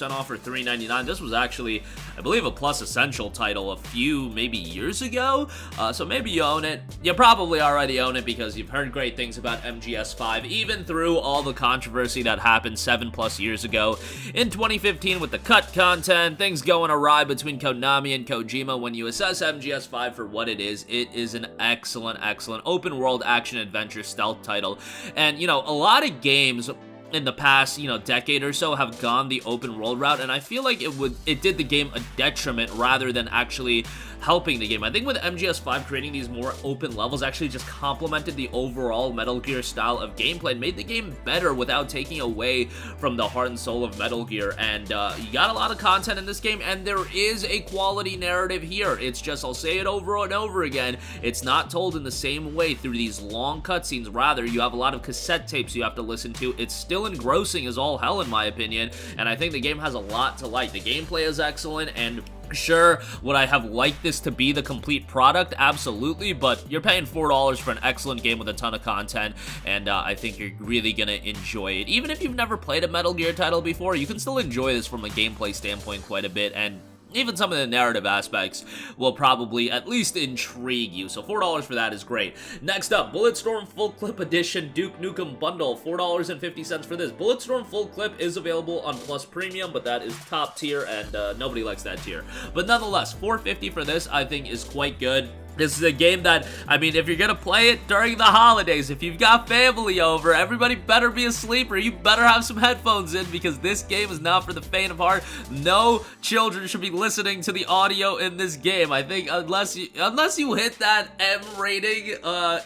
off for $3.99. This was actually, I believe, a Plus Essential title a few, maybe years ago, so maybe you own it. You probably already own it because you've heard great things about MGS5, even through all the controversy that happened 7+ years ago in 2015 with the cut content, things going awry between Konami and Kojima. When you assess MGS5 for what it is an excellent open world action adventure stealth title. And, you know, a lot of games in the past, decade or so have gone the open world route, and I feel like it did the game a detriment rather than actually helping the game. I think with MGS5 creating these more open levels actually just complemented the overall Metal Gear style of gameplay and made the game better without taking away from the heart and soul of Metal Gear. And you got a lot of content in this game, and there is a quality narrative here. It's just, I'll say it over and over again, it's not told in the same way through these long cutscenes. Rather, you have a lot of cassette tapes you have to listen to. It's still engrossing as all hell in my opinion, and I think the game has a lot to like. The gameplay is excellent, and sure, would I have liked this to be the complete product? Absolutely, but you're paying $4 for an excellent game with a ton of content, and I think you're really gonna enjoy it. Even if you've never played a Metal Gear title before, you can still enjoy this from a gameplay standpoint quite a bit, and even some of the narrative aspects will probably at least intrigue you, so $4 for that is great. Next up, Bulletstorm Full Clip Edition Duke Nukem Bundle, $4.50 for this. Bulletstorm Full Clip is available on Plus Premium, but that is top tier, and nobody likes that tier. But nonetheless, $4.50 for this I think is quite good. This is a game that, I mean, if you're gonna play it during the holidays, if you've got family over, everybody better be asleep or you better have some headphones in, because this game is not for the faint of heart. No children should be listening to the audio in this game. I think unless you hit that M rating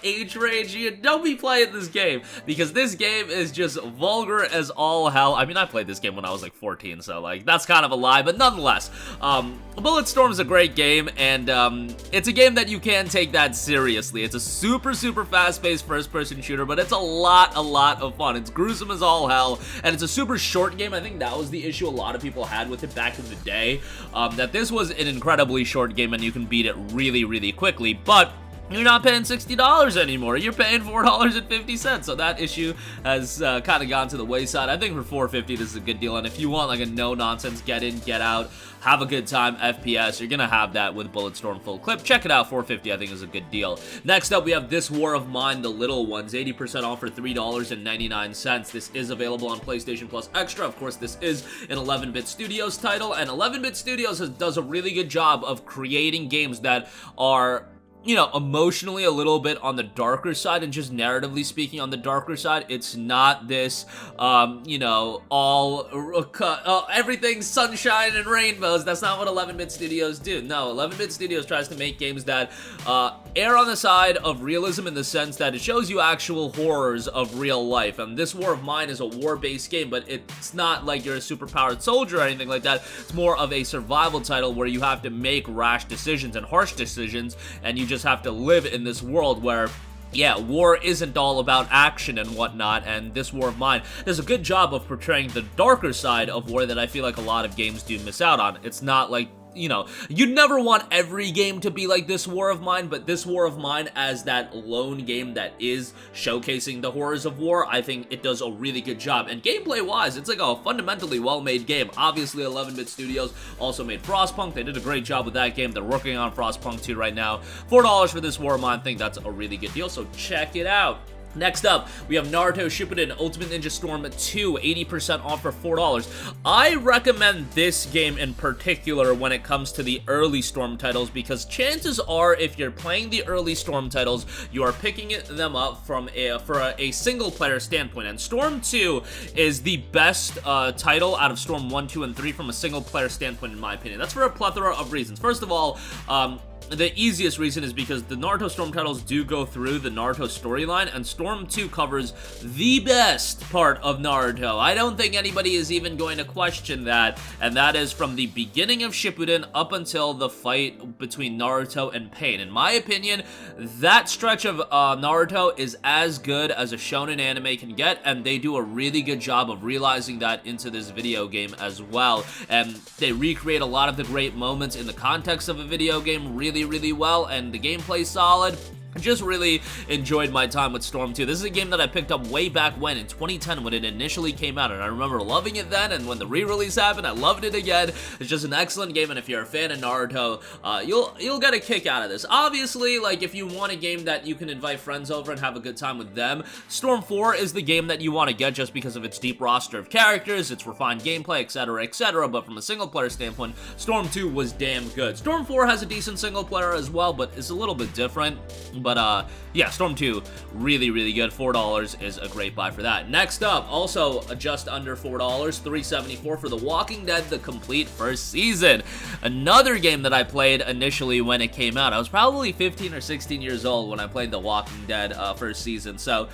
age range, you don't be playing this game, because this game is just vulgar as all hell. I mean, I played this game when I was like 14, so like that's kind of a lie, but nonetheless, Bulletstorm is a great game, and it's a game that you can't take that seriously. It's a super fast-paced first-person shooter, but it's a lot of fun. It's gruesome as all hell, and it's a super short game. I think that was the issue a lot of people had with it back in the day, that this was an incredibly short game and you can beat it really quickly, but you're not paying $60 anymore. You're paying $4.50, so that issue has kind of gone to the wayside. I think for $4.50, this is a good deal, and if you want like a no-nonsense, get in, get out, have a good time FPS, you're gonna have that with Bulletstorm Full Clip. Check it out, $4.50 I think is a good deal. Next up, we have This War of Mine, The Little Ones, 80% off for $3.99. This is available on PlayStation Plus Extra. Of course, this is an 11-Bit Studios title, and 11-Bit Studios does a really good job of creating games that are, you know, emotionally a little bit on the darker side, and just narratively speaking on the darker side. It's not this, everything's sunshine and rainbows. That's not what 11-Bit Studios do. No, 11-Bit Studios tries to make games that err on the side of realism, in the sense that it shows you actual horrors of real life. And This War of Mine is a war-based game, but it's not like you're a superpowered soldier or anything like that. It's more of a survival title where you have to make rash decisions and harsh decisions, and you just have to live in this world where, yeah, war isn't all about action and whatnot, and This War of Mine does a good job of portraying the darker side of war that I feel like a lot of games do miss out on. It's not like, you'd never want every game to be like This War of Mine, but This War of Mine, as that lone game that is showcasing the horrors of war, I think it does a really good job. And gameplay-wise, it's like a fundamentally well-made game. Obviously, 11-Bit Studios also made Frostpunk. They did a great job with that game. They're working on Frostpunk 2 right now. $4 for This War of Mine. I think that's a really good deal, so check it out. Next up, we have Naruto Shippuden Ultimate Ninja Storm 2, 80% off for $4. I recommend this game in particular when it comes to the early Storm titles, because chances are, if you're playing the early Storm titles, you are picking them up for a single-player standpoint. And Storm 2 is the best title out of Storm 1, 2, and 3 from a single-player standpoint, in my opinion. That's for a plethora of reasons. First of all, the easiest reason is because the Naruto Storm titles do go through the Naruto storyline, and Storm 2 covers the best part of Naruto. I don't think anybody is even going to question that, and that is from the beginning of Shippuden up until the fight between Naruto and Pain. In my opinion, that stretch of Naruto is as good as a shonen anime can get, and they do a really good job of realizing that into this video game as well. And they recreate a lot of the great moments in the context of a video game really well, and the gameplay's solid. just really enjoyed my time with Storm 2. This is a game that I picked up way back when, in 2010, when it initially came out, and I remember loving it then, and when the re-release happened, I loved it again. It's just an excellent game, and if you're a fan of Naruto, you'll get a kick out of this. Obviously, like, if you want a game that you can invite friends over and have a good time with them, Storm 4 is the game that you want to get just because of its deep roster of characters, its refined gameplay, etc., etc., but from a single-player standpoint, Storm 2 was damn good. Storm 4 has a decent single-player as well, but it's a little bit different. But, yeah, Storm 2, really, really good. $4 is a great buy for that. Next up, also just under $4, $3.74 for The Walking Dead, the complete first season. Another game that I played initially when it came out. I was probably 15 or 16 years old when I played The Walking Dead first season, so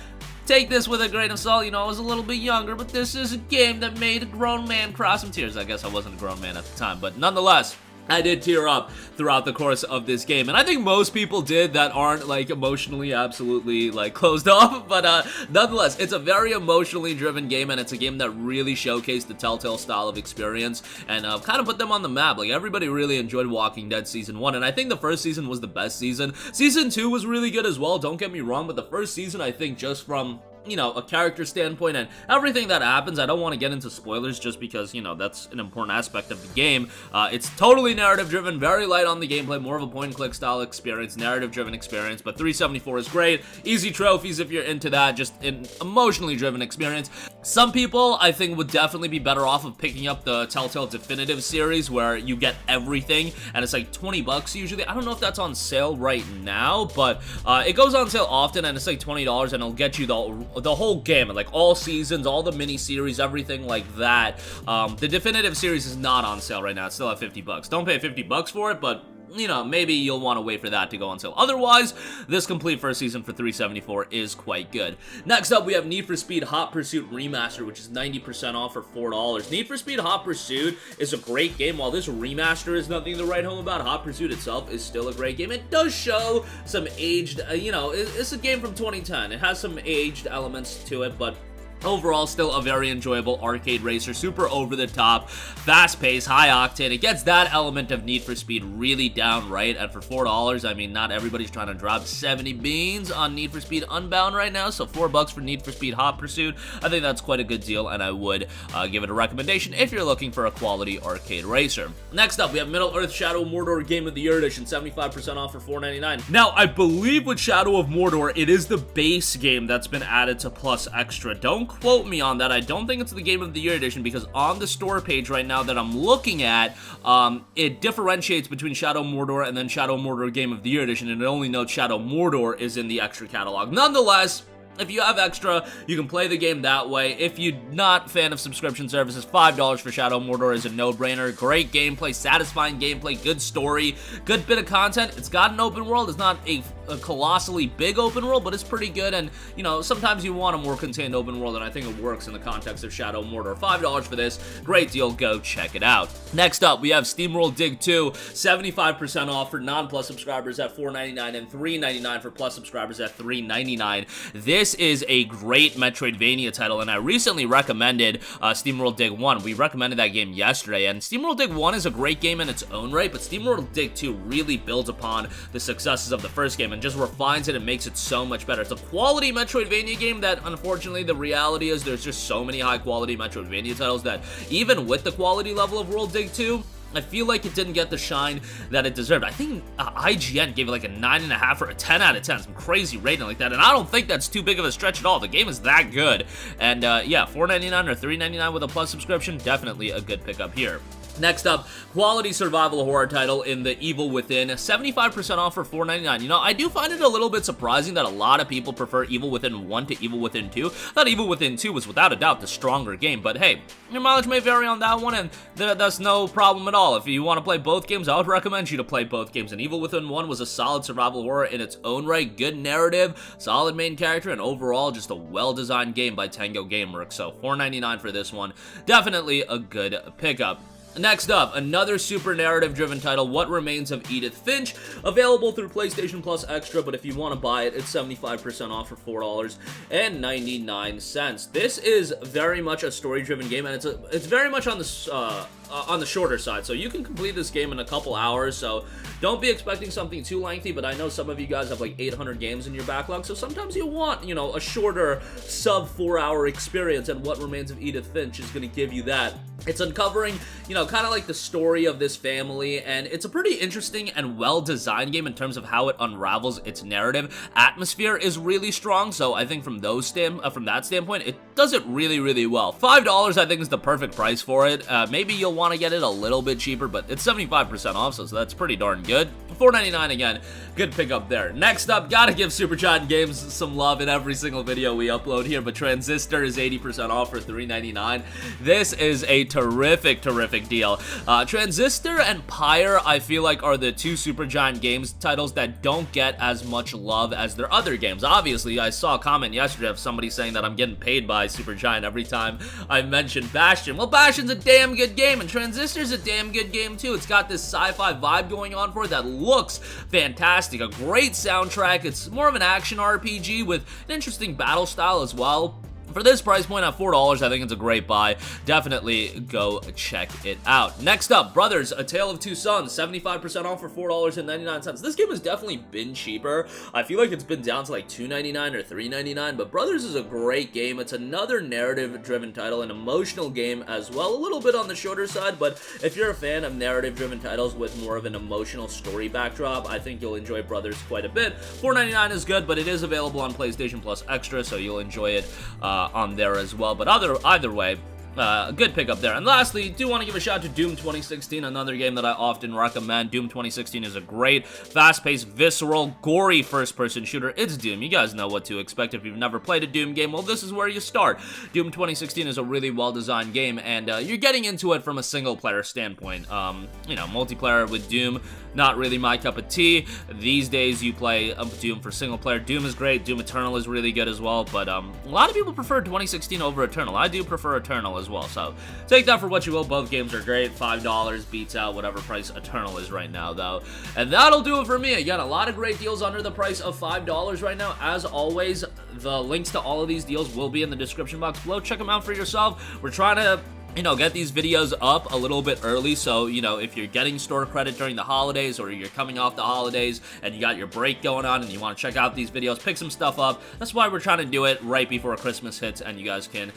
take this with a grain of salt. You know, I was a little bit younger, but this is a game that made a grown man cry some tears. I guess I wasn't a grown man at the time, but nonetheless, I did tear up throughout the course of this game, and I think most people did that aren't, like, emotionally absolutely, like, closed off, but, nonetheless, it's a very emotionally driven game, and it's a game that really showcased the Telltale style of experience, and, kind of put them on the map. Like, everybody really enjoyed Walking Dead Season 1, and I think the first season was the best season. Season 2 was really good as well, don't get me wrong, but the first season, I think, just from, you know, a character standpoint and everything that happens, I don't want to get into spoilers just because, you know, that's an important aspect of the game. It's totally narrative driven, very light on the gameplay, more of a point and click style experience, narrative driven experience, but 374 is great. Easy trophies if you're into that, just an emotionally driven experience. Some people, I think, would definitely be better off of picking up the Telltale Definitive series where you get everything, and it's like $20 usually. I don't know if that's on sale right now, but it goes on sale often, and it's like $20, and it'll get you the whole gamut, like all seasons, all the mini-series, everything like that. The Definitive series is not on sale right now. It's still at $50. Don't pay $50 for it, but you know, maybe you'll want to wait for that to go on sale. Otherwise, this complete first season for $3.74 is quite good. Next up, we have Need for Speed Hot Pursuit Remaster, which is 90% off for $4. Need for Speed Hot Pursuit is a great game. While this remaster is nothing to write home about, Hot Pursuit itself is still a great game. It does show some aged, you know, it's a game from 2010. It has some aged elements to it, but overall, still a very enjoyable arcade racer, super over-the-top, fast-paced, high-octane. It gets that element of Need for Speed really down right, and for $4, I mean, not everybody's trying to drop 70 beans on Need for Speed Unbound right now, so $4 for Need for Speed Hot Pursuit, I think that's quite a good deal, and I would give it a recommendation if you're looking for a quality arcade racer. Next up, we have Middle-earth Shadow of Mordor Game of the Year Edition, 75% off for $4.99. Now, I believe with Shadow of Mordor, it is the base game that's been added to Plus Extra. Don't quote me on that. I don't think it's the Game of the Year edition, because on the store page right now that I'm looking at, it differentiates between Shadow Mordor and then Shadow Mordor Game of the Year edition, and it only notes Shadow Mordor is in the extra catalog. Nonetheless, if you have extra, you can play the game that way. If you're not a fan of subscription services, $5 for Shadow Mordor is a no-brainer. Great gameplay, satisfying gameplay, good story, good bit of content. It's got an open world. It's not a colossally big open world, but it's pretty good, and, you know, sometimes you want a more contained open world, and I think it works in the context of Shadow Mordor. $5 for this. Great deal. Go check it out. Next up, we have SteamWorld Dig 2, 75% off for non-Plus subscribers at $4.99 and $3.99 for Plus subscribers at $3.99. This is a great Metroidvania title, and I recently recommended SteamWorld Dig 1. We recommended that game yesterday, and SteamWorld Dig 1 is a great game in its own right, but SteamWorld Dig 2 really builds upon the successes of the first game and just refines it and makes it so much better. It's a quality Metroidvania game that, unfortunately, the reality is there's just so many high-quality Metroidvania titles that even with the quality level of World Dig 2, I feel like it didn't get the shine that it deserved. I think IGN gave it like a 9.5 or a 10 out of 10, some crazy rating like that, and I don't think that's too big of a stretch at all. The game is that good, and yeah, $4.99 or $3.99 with a Plus subscription, definitely a good pickup here. Next up, quality survival horror title in the Evil Within, 75% off for $4.99. You know, I do find it a little bit surprising that a lot of people prefer Evil Within 1 to Evil Within 2. I thought Evil Within 2 was without a doubt the stronger game, but hey, your mileage may vary on that one, and that's no problem at all. If you want to play both games, I would recommend you to play both games, and Evil Within 1 was a solid survival horror in its own right, good narrative, solid main character, and overall just a well-designed game by Tango Gameworks, so $4.99 for this one. Definitely a good pickup. Next up, another super narrative-driven title, What Remains of Edith Finch, available through PlayStation Plus Extra, but if you want to buy it, it's 75% off for $4.99. This is very much a story-driven game, and it's very much on the on the shorter side. So you can complete this game in a couple hours, so don't be expecting something too lengthy, but I know some of you guys have like 800 games in your backlog, so sometimes you want, you know, a shorter sub 4-hour experience, and What Remains of Edith Finch is going to give you that. It's uncovering, you know, kind of like the story of this family, and it's a pretty interesting and well-designed game in terms of how it unravels its narrative. Atmosphere is really strong, so I think from that standpoint, it does it really, really well. $5, I think, is the perfect price for it. Maybe you'll want to get it a little bit cheaper, but it's 75% off, so that's pretty darn good. $4.99 again, good pickup there. Next up, gotta give Supergiant Games some love in every single video we upload here, but Transistor is 80% off for $3.99. This is a terrific deal. Transistor and Pyre, I feel like, are the two Supergiant Games titles that don't get as much love as their other games. Obviously, I saw a comment yesterday of somebody saying that I'm getting paid by Supergiant every time I mention Bastion. Well, Bastion's a damn good game, and Transistor's a damn good game too. It's got this sci-fi vibe going on for it that looks fantastic. A great soundtrack. It's more of an action RPG with an interesting battle style as well. For this price point at $4, I think it's a great buy. Definitely go check it out. Next up, Brothers, A Tale of Two Sons, 75% off for $4.99. This game has definitely been cheaper. I feel like it's been down to like $2.99 or $3.99, but Brothers is a great game. It's another narrative-driven title, an emotional game as well, a little bit on the shorter side, but if you're a fan of narrative-driven titles with more of an emotional story backdrop, I think you'll enjoy Brothers quite a bit. $4.99 is good, but it is available on PlayStation Plus Extra, so you'll enjoy it on there as well. But either way, good pickup there. And lastly, do want to give a shout out to Doom 2016, another game that I often recommend. Doom 2016 is a great, fast-paced, visceral, gory first-person shooter. It's Doom. You guys know what to expect. If you've never played a Doom game, well, this is where you start. Doom 2016 is a really well-designed game, and you're getting into it from a single-player standpoint. You know, multiplayer with Doom, not really my cup of tea. These days, you play Doom for single-player. Doom is great. Doom Eternal is really good as well, but a lot of people prefer 2016 over Eternal. I do prefer Eternal as well, so take that for what you will. Both games are great. $5 beats out whatever price Eternal is right now, though. And that'll do it for me. Again, a lot of great deals under the price of $5 right now. As always, the links to all of these deals will be in the description box below. Check them out for yourself. We're trying to, you know, get these videos up a little bit early, so, you know, if you're getting store credit during the holidays, or you're coming off the holidays and you got your break going on and you want to check out these videos, pick some stuff up. That's why we're trying to do it right before Christmas hits, and you guys can